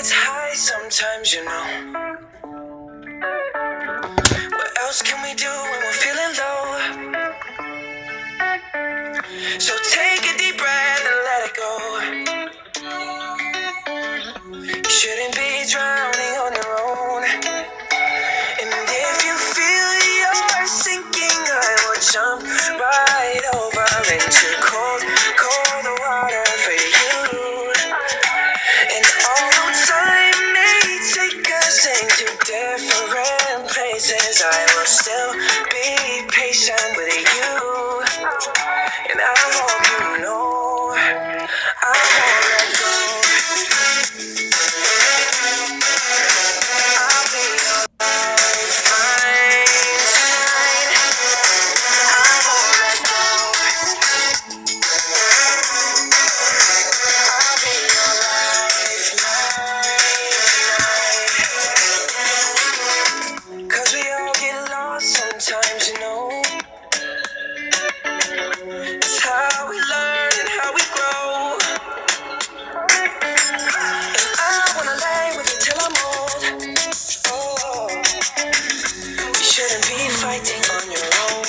gets high sometimes, you know. What else can we do when we're feeling low? So take a deep breath and let it go. You shouldn't be drowning on your own. And if you feel you're sinking, I will jump right over into cold, cold water for you. And although time may take us into different places, I will still be patient with you. And I hope you know I won't let go. I'll be your lifeline tonight. I won't let go. I'll be your lifeline tonight. 'Cause we all get lost sometimes, you know. It's how we learn and how we grow. And I wanna lay with you till I'm old. Oh, you shouldn't be fighting on your own.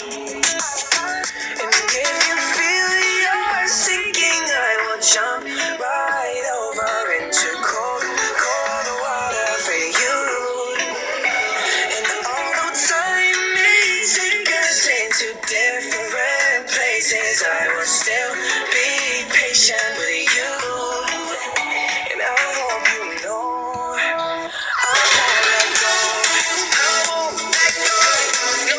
And if you feel you're sinking, I will jump right over into cold, cold water for you. And although time may take us into different places, I will still be patient with you. And I hope you know I won't let go. I won't let go. No, no,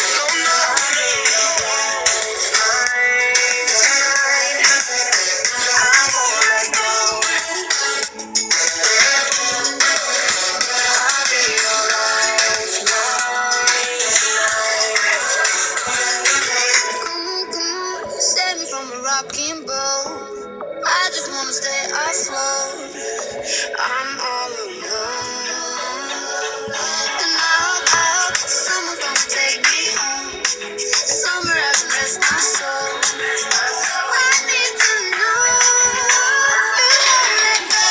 no, no. I'll be your lifeline tonight. I won't let go. I'll be your lifeline tonight. Save me from a rocking boat. I just wanna stay afloat. I'm all alone. And I hope someone's gonna take me home. Summer hasn't rest my soul. I need to know you won't let go.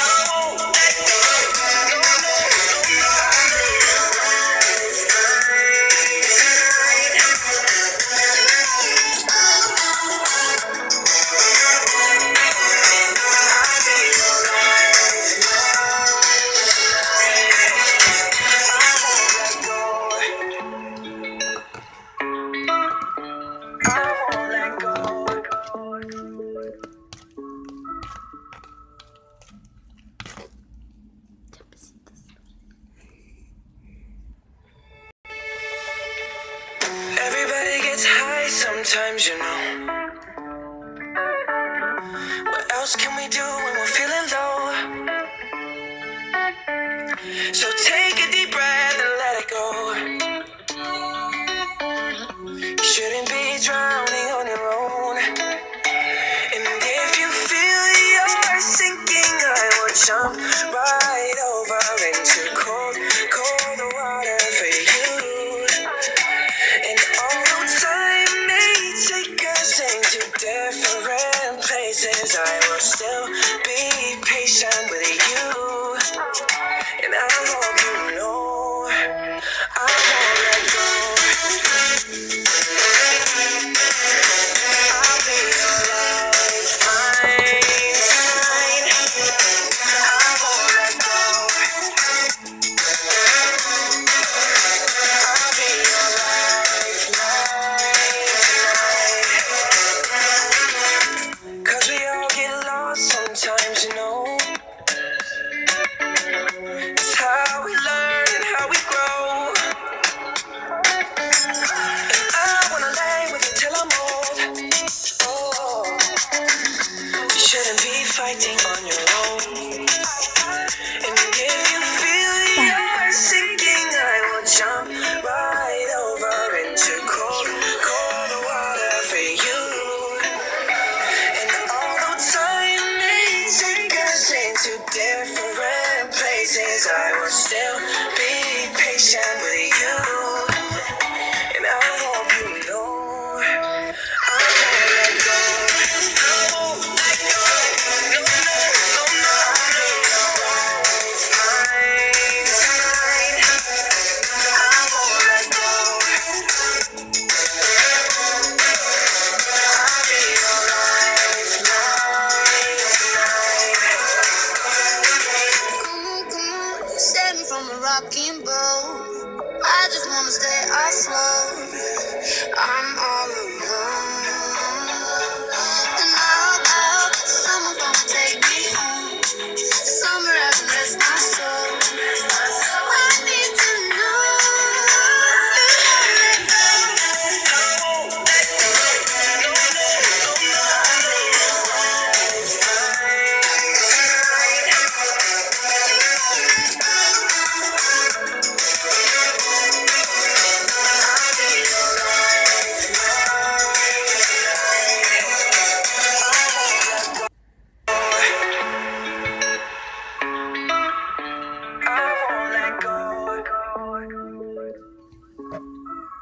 I won't let go. No, no, no, no. I'll be your lifeline tonight. I'll be your lifeline tonight. I won't let go. I won't let go. Everybody gets high sometimes, you know. What else can we do when we're feeling low? So take a deep breath and let it go. You shouldn't be drowning on your own. And if you feel you're sinking, I will jump right over into cold, cold water for you. And although time may take us into different places, I will still be patient with you. And I hope you know I won't let go. I'll be your lifeline tonight. I won't let go. I'll be your lifeline tonight. 'Cause we all get lost sometimes, you know. It's how we learn and how we grow. And I wanna lay with you till I'm old. Oh, you shouldn't be fighting on your own.